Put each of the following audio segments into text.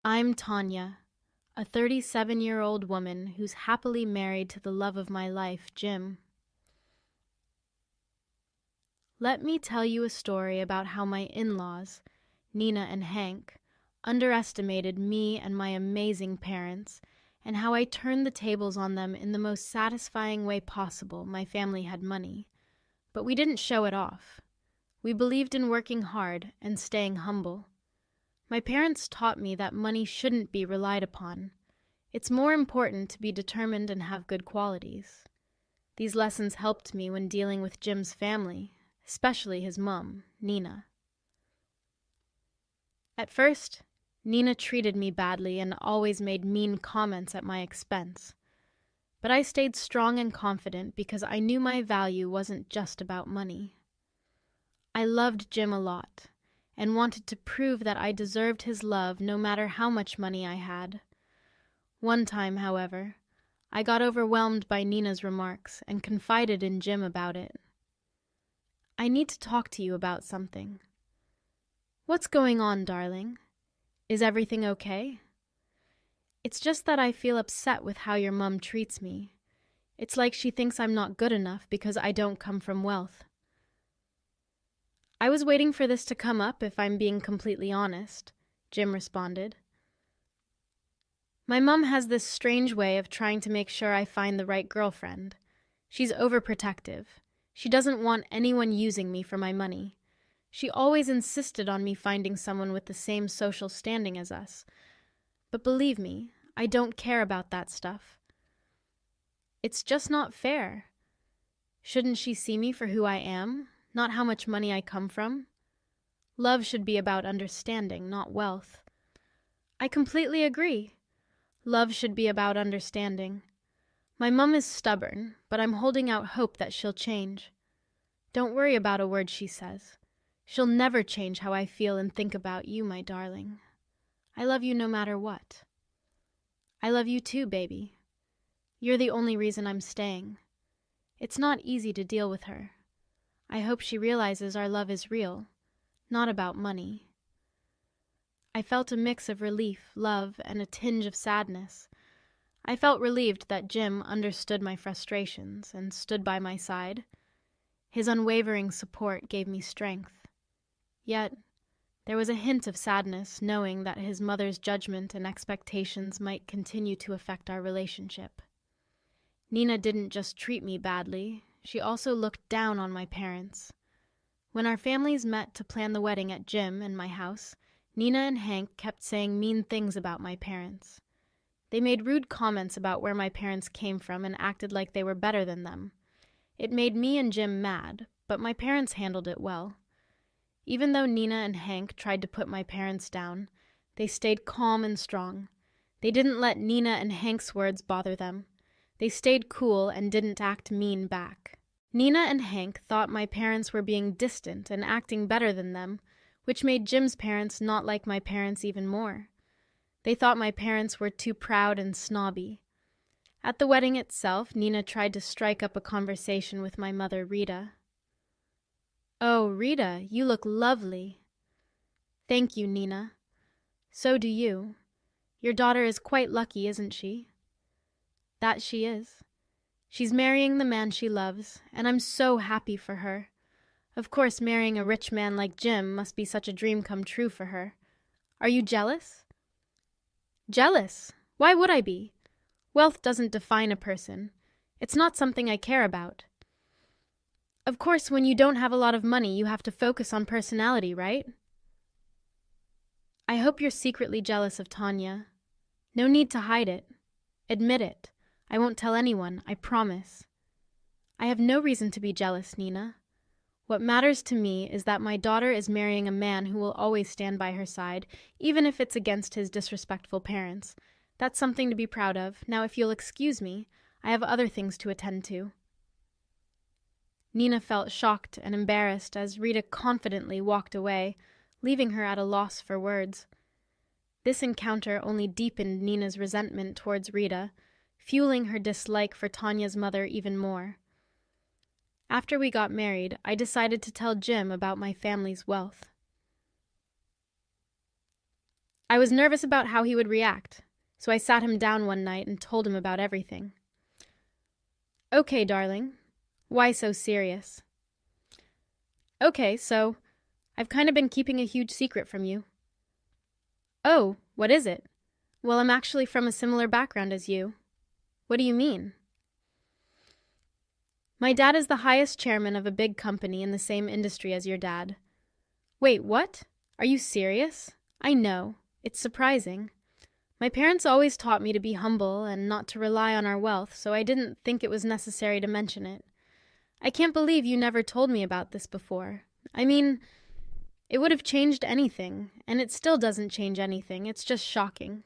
I'm Tanya, a 37-year-old woman who's happily married to the love of my life, Jim. Let me tell you a story about how my in-laws, Nina and Hank, underestimated me and my amazing parents, and how I turned the tables on them in the most satisfying way possible. My family had money, but we didn't show it off. We believed in working hard and staying humble. My parents taught me that money shouldn't be relied upon. It's more important to be determined and have good qualities. These lessons helped me when dealing with Jim's family, especially his mom, Nina. At first, Nina treated me badly and always made mean comments at my expense. But I stayed strong and confident because I knew my value wasn't just about money. I loved Jim a lot and wanted to prove that I deserved his love no matter how much money I had. One time, however, I got overwhelmed by Nina's remarks and confided in Jim about it. "I need to talk to you about something." "What's going on, darling? Is everything okay?" "It's just that I feel upset with how your mom treats me. It's like she thinks I'm not good enough because I don't come from wealth." "I was waiting for this to come up, if I'm being completely honest," Jim responded. "My mom has this strange way of trying to make sure I find the right girlfriend. She's overprotective. She doesn't want anyone using me for my money. She always insisted on me finding someone with the same social standing as us. But believe me, I don't care about that stuff. It's just not fair. Shouldn't she see me for who I am, not how much money I come from? Love should be about understanding, not wealth." "I completely agree. Love should be about understanding. My mom is stubborn, but I'm holding out hope that she'll change. Don't worry about a word she says. She'll never change how I feel and think about you, my darling. I love you no matter what." "I love you too, baby. You're the only reason I'm staying. It's not easy to deal with her. I hope she realizes our love is real, not about money." I felt a mix of relief, love, and a tinge of sadness. I felt relieved that Jim understood my frustrations and stood by my side. His unwavering support gave me strength. Yet, there was a hint of sadness knowing that his mother's judgment and expectations might continue to affect our relationship. Nina didn't just treat me badly, she also looked down on my parents. When our families met to plan the wedding at Jim and my house, Nina and Hank kept saying mean things about my parents. They made rude comments about where my parents came from and acted like they were better than them. It made me and Jim mad, but my parents handled it well. Even though Nina and Hank tried to put my parents down, they stayed calm and strong. They didn't let Nina and Hank's words bother them. They stayed cool and didn't act mean back. Nina and Hank thought my parents were being distant and acting better than them, which made Jim's parents not like my parents even more. They thought my parents were too proud and snobby. At the wedding itself, Nina tried to strike up a conversation with my mother, Rita. "Oh, Rita, you look lovely." "Thank you, Nina. So do you. Your daughter is quite lucky, isn't she?" "That she is. She's marrying the man she loves, and I'm so happy for her. Of course, marrying a rich man like Jim must be such a dream come true for her. Are you jealous?" "Jealous? Why would I be? Wealth doesn't define a person. It's not something I care about. Of course, when you don't have a lot of money, you have to focus on personality, right?" "I hope you're secretly jealous of Tanya. No need to hide it. Admit it. I won't tell anyone, I promise." "I have no reason to be jealous, Nina. What matters to me is that my daughter is marrying a man who will always stand by her side, even if it's against his disrespectful parents. That's something to be proud of. Now, if you'll excuse me, I have other things to attend to." Nina felt shocked and embarrassed as Rita confidently walked away, leaving her at a loss for words. This encounter only deepened Nina's resentment towards Rita, fueling her dislike for Tanya's mother even more. After we got married, I decided to tell Jim about my family's wealth. I was nervous about how he would react, so I sat him down one night and told him about everything. Okay, darling. Why so serious? Okay, so I've kind of been keeping a huge secret from you. Oh, what is it? Well, I'm actually from a similar background as you. What do you mean? My dad is the highest chairman of a big company in the same industry as your dad. Wait, what? Are you serious? I know. It's surprising. My parents always taught me to be humble and not to rely on our wealth, so I didn't think it was necessary to mention it. I can't believe you never told me about this before. I mean, it would have changed anything, and it still doesn't change anything. It's just shocking.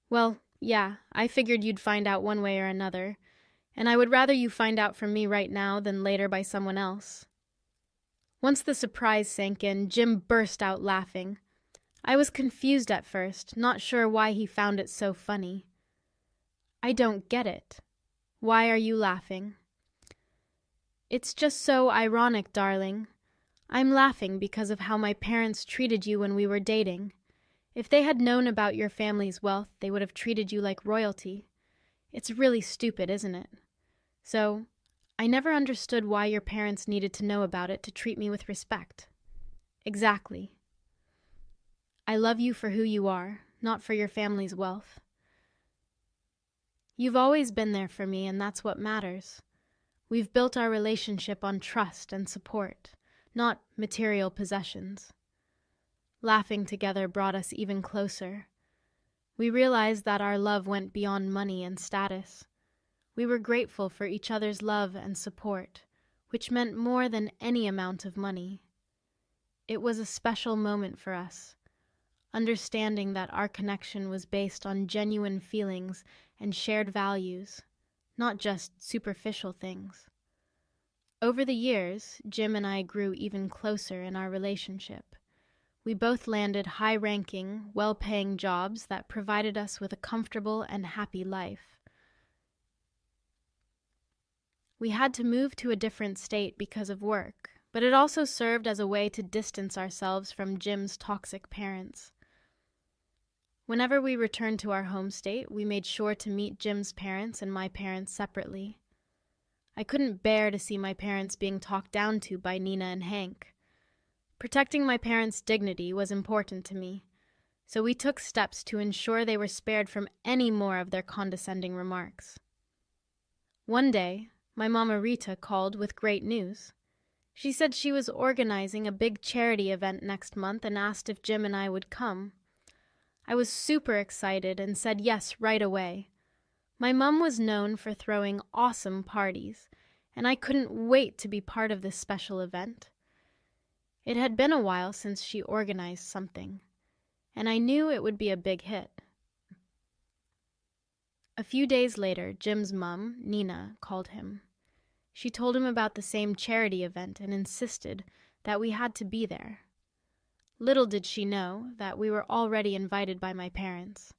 Well, yeah, I figured you'd find out one way or another, and I would rather you find out from me right now than later by someone else. Once the surprise sank in, Jim burst out laughing. I was confused at first, not sure why he found it so funny. I don't get it. Why are you laughing? It's just so ironic, darling. I'm laughing because of how my parents treated you when we were dating. If they had known about your family's wealth, they would have treated you like royalty. It's really stupid, isn't it? So, I never understood why your parents needed to know about it to treat me with respect. Exactly. I love you for who you are, not for your family's wealth. You've always been there for me, and that's what matters. We've built our relationship on trust and support, not material possessions. Laughing together brought us even closer. We realized that our love went beyond money and status. We were grateful for each other's love and support, which meant more than any amount of money. It was a special moment for us, understanding that our connection was based on genuine feelings and shared values, not just superficial things. Over the years, Jim and I grew even closer in our relationship. We both landed high-ranking, well-paying jobs that provided us with a comfortable and happy life. We had to move to a different state because of work, but it also served as a way to distance ourselves from Jim's toxic parents. Whenever we returned to our home state, we made sure to meet Jim's parents and my parents separately. I couldn't bear to see my parents being talked down to by Nina and Hank. Protecting my parents' dignity was important to me, so we took steps to ensure they were spared from any more of their condescending remarks. One day, my Mama Rita called with great news. She said she was organizing a big charity event next month and asked if Jim and I would come. I was super excited and said yes right away. My mom was known for throwing awesome parties, and I couldn't wait to be part of this special event. It had been a while since she organized something, and I knew it would be a big hit. A few days later, Jim's mom, Nina, called him. She told him about the same charity event and insisted that we had to be there. Little did she know that we were already invited by my parents.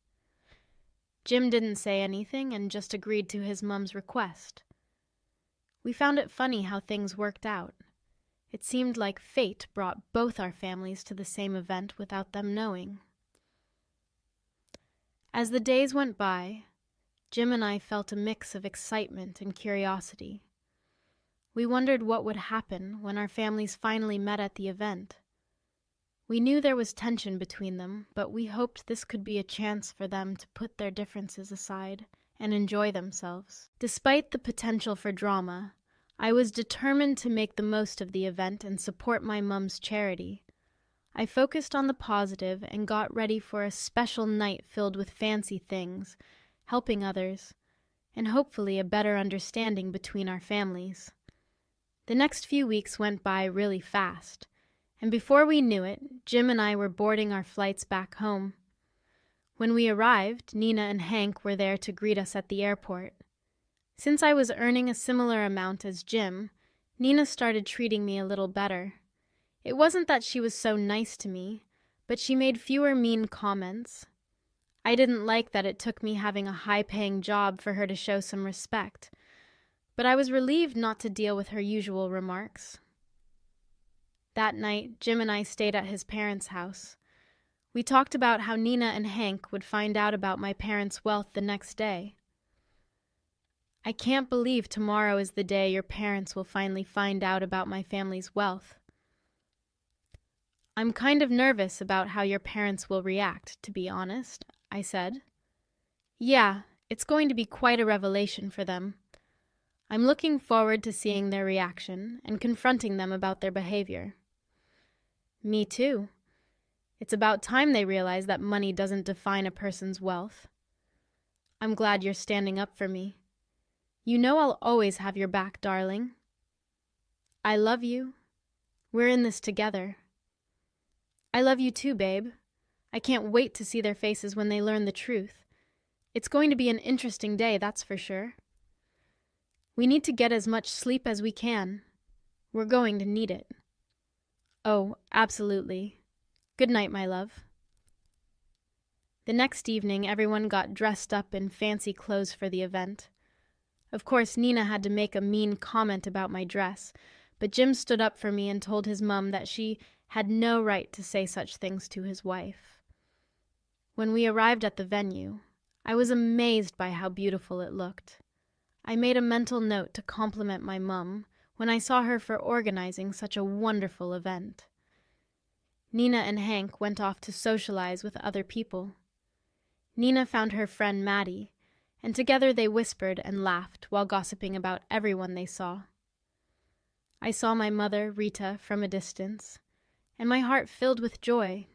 Jim didn't say anything and just agreed to his mom's request. We found it funny how things worked out. It seemed like fate brought both our families to the same event without them knowing. As the days went by, Jim and I felt a mix of excitement and curiosity. We wondered what would happen when our families finally met at the event. We knew there was tension between them, but we hoped this could be a chance for them to put their differences aside and enjoy themselves. Despite the potential for drama, I was determined to make the most of the event and support my mom's charity. I focused on the positive and got ready for a special night filled with fancy things, helping others, and hopefully a better understanding between our families. The next few weeks went by really fast, and before we knew it, Jim and I were boarding our flights back home. When we arrived, Nina and Hank were there to greet us at the airport. Since I was earning a similar amount as Jim, Nina started treating me a little better. It wasn't that she was so nice to me, but she made fewer mean comments. I didn't like that it took me having a high-paying job for her to show some respect, but I was relieved not to deal with her usual remarks. That night, Jim and I stayed at his parents' house. We talked about how Nina and Hank would find out about my parents' wealth the next day. I can't believe tomorrow is the day your parents will finally find out about my family's wealth. I'm kind of nervous about how your parents will react, to be honest, I said. Yeah, it's going to be quite a revelation for them. I'm looking forward to seeing their reaction and confronting them about their behavior. Me too. It's about time they realize that money doesn't define a person's wealth. I'm glad you're standing up for me. You know I'll always have your back, darling. I love you. We're in this together. I love you too, babe. I can't wait to see their faces when they learn the truth. It's going to be an interesting day, that's for sure. We need to get as much sleep as we can. We're going to need it. Oh, absolutely. Good night, my love. The next evening, everyone got dressed up in fancy clothes for the event. Of course, Nina had to make a mean comment about my dress, but Jim stood up for me and told his mum that she had no right to say such things to his wife. When we arrived at the venue, I was amazed by how beautiful it looked. I made a mental note to compliment my mum when I saw her for organizing such a wonderful event. Nina and Hank went off to socialize with other people. Nina found her friend Maddie, and together they whispered and laughed while gossiping about everyone they saw. I saw my mother, Rita, from a distance, and my heart filled with joy.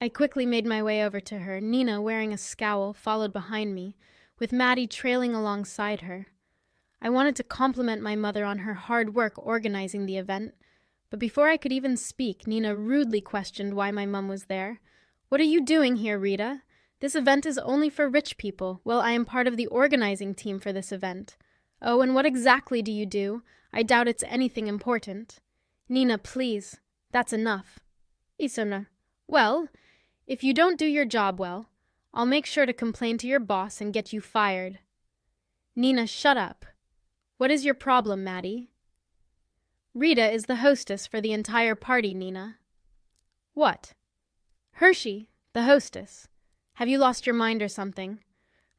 I quickly made my way over to her, Nina wearing a scowl followed behind me, with Maddie trailing alongside her. I wanted to compliment my mother on her hard work organizing the event, but before I could even speak, Nina rudely questioned why my mum was there. "What are you doing here, Rita? This event is only for rich people. Well, I am part of the organizing team for this event. Oh, and what exactly do you do? I doubt it's anything important." "Nina, please. That's enough." "Isona. Well, if you don't do your job well, I'll make sure to complain to your boss and get you fired." "Nina, shut up. What is your problem, Maddie?" "Rita is the hostess for the entire party, Nina." "What?" "Hershey, the hostess. Have you lost your mind or something?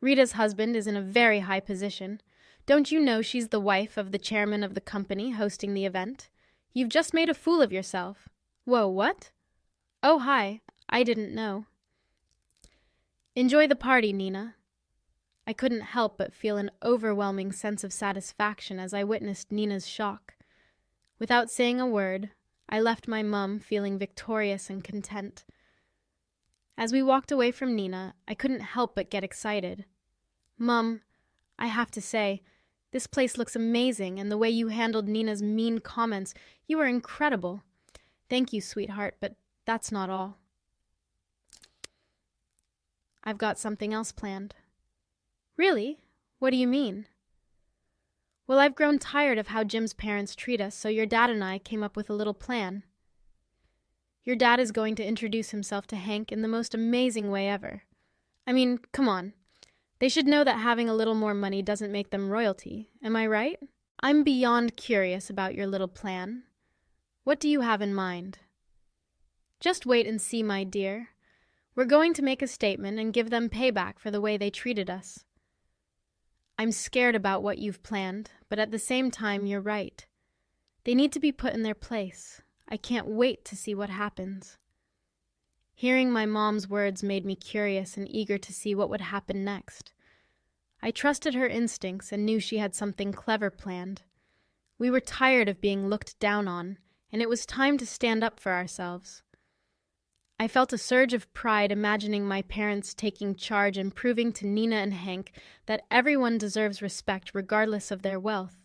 Rita's husband is in a very high position. Don't you know she's the wife of the chairman of the company hosting the event? You've just made a fool of yourself." "Whoa, what?" "Oh, hi. I didn't know." "Enjoy the party, Nina." I couldn't help but feel an overwhelming sense of satisfaction as I witnessed Nina's shock. Without saying a word, I left my mum feeling victorious and content. As we walked away from Nina, I couldn't help but get excited. "Mum, I have to say, this place looks amazing, and the way you handled Nina's mean comments, you were incredible. Thank you, sweetheart, but that's not all. I've got something else planned." "Really? What do you mean?" "Well, I've grown tired of how Jim's parents treat us, so your dad and I came up with a little plan. Your dad is going to introduce himself to Hank in the most amazing way ever. I mean, come on. They should know that having a little more money doesn't make them royalty. Am I right? I'm beyond curious about your little plan. What do you have in mind?" "Just wait and see, my dear. We're going to make a statement and give them payback for the way they treated us. I'm scared about what you've planned, but at the same time, you're right. They need to be put in their place. I can't wait to see what happens." Hearing my mom's words made me curious and eager to see what would happen next. I trusted her instincts and knew she had something clever planned. We were tired of being looked down on, and it was time to stand up for ourselves. I felt a surge of pride imagining my parents taking charge and proving to Nina and Hank that everyone deserves respect regardless of their wealth.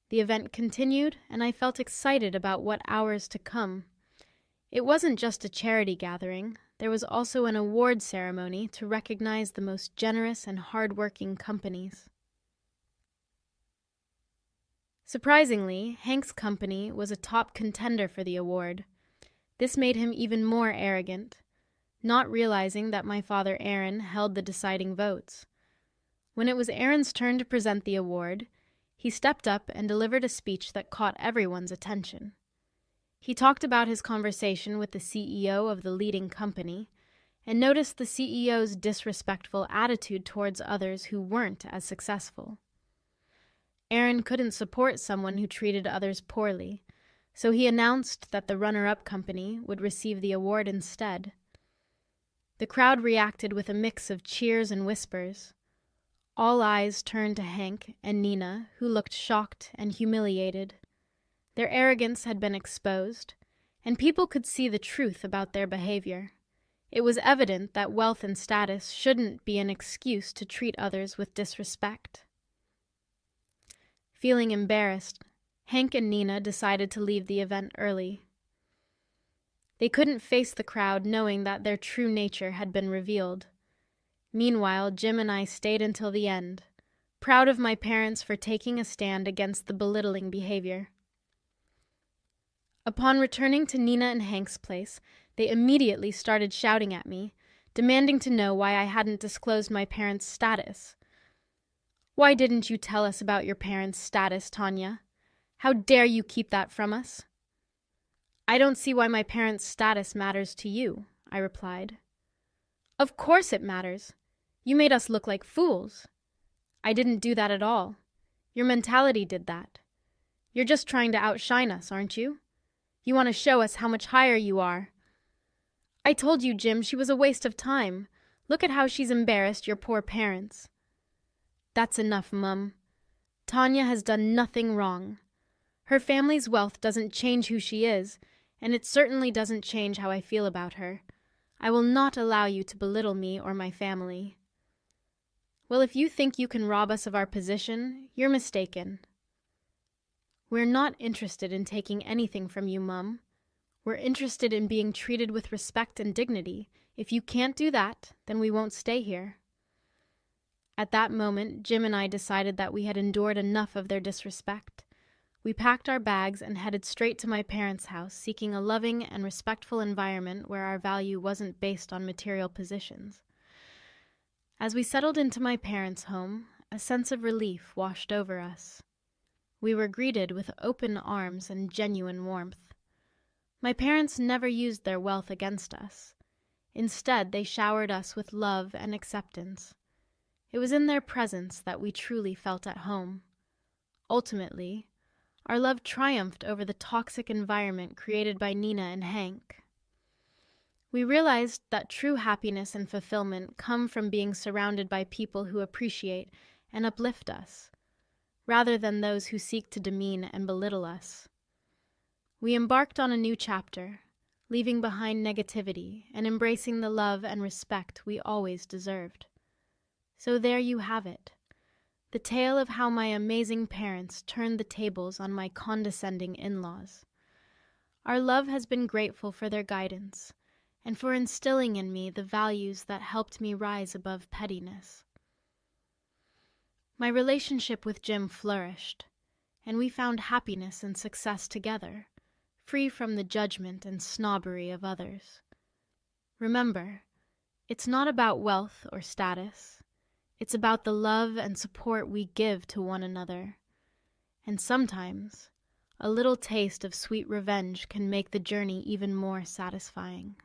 The event continued, and I felt excited about what hours to come. It wasn't just a charity gathering. There was also an award ceremony to recognize the most generous and hard-working companies. Surprisingly, Hank's company was a top contender for the award. This made him even more arrogant, not realizing that my father Aaron held the deciding votes. When it was Aaron's turn to present the award, he stepped up and delivered a speech that caught everyone's attention. He talked about his conversation with the CEO of the leading company and noticed the CEO's disrespectful attitude towards others who weren't as successful. Aaron couldn't support someone who treated others poorly, so he announced that the runner-up company would receive the award instead. The crowd reacted with a mix of cheers and whispers. All eyes turned to Hank and Nina, who looked shocked and humiliated. Their arrogance had been exposed, and people could see the truth about their behavior. It was evident that wealth and status shouldn't be an excuse to treat others with disrespect. Feeling embarrassed, Hank and Nina decided to leave the event early. They couldn't face the crowd knowing that their true nature had been revealed. Meanwhile, Jim and I stayed until the end, proud of my parents for taking a stand against the belittling behavior. Upon returning to Nina and Hank's place, they immediately started shouting at me, demanding to know why I hadn't disclosed my parents' status. "Why didn't you tell us about your parents' status, Tanya? How dare you keep that from us?" "I don't see why my parents' status matters to you," I replied. "Of course it matters. You made us look like fools." "I didn't do that at all. Your mentality did that. You're just trying to outshine us, aren't you? You want to show us how much higher you are." "I told you, Jim, she was a waste of time. Look at how she's embarrassed your poor parents." "That's enough, Mum. Tanya has done nothing wrong. Her family's wealth doesn't change who she is, and it certainly doesn't change how I feel about her. I will not allow you to belittle me or my family." "Well, if you think you can rob us of our position, you're mistaken." "We're not interested in taking anything from you, Mum. We're interested in being treated with respect and dignity. If you can't do that, then we won't stay here." At that moment, Jim and I decided that we had endured enough of their disrespect. We packed our bags and headed straight to my parents' house, seeking a loving and respectful environment where our value wasn't based on material positions. As we settled into my parents' home, a sense of relief washed over us. We were greeted with open arms and genuine warmth. My parents never used their wealth against us. Instead, they showered us with love and acceptance. It was in their presence that we truly felt at home. Ultimately, our love triumphed over the toxic environment created by Nina and Hank. We realized that true happiness and fulfillment come from being surrounded by people who appreciate and uplift us, rather than those who seek to demean and belittle us. We embarked on a new chapter, leaving behind negativity and embracing the love and respect we always deserved. So there you have it, the tale of how my amazing parents turned the tables on my condescending in-laws. Our love has been grateful for their guidance and for instilling in me the values that helped me rise above pettiness. My relationship with Jim flourished, and we found happiness and success together, free from the judgment and snobbery of others. Remember, it's not about wealth or status. It's about the love and support we give to one another. And sometimes, a little taste of sweet revenge can make the journey even more satisfying.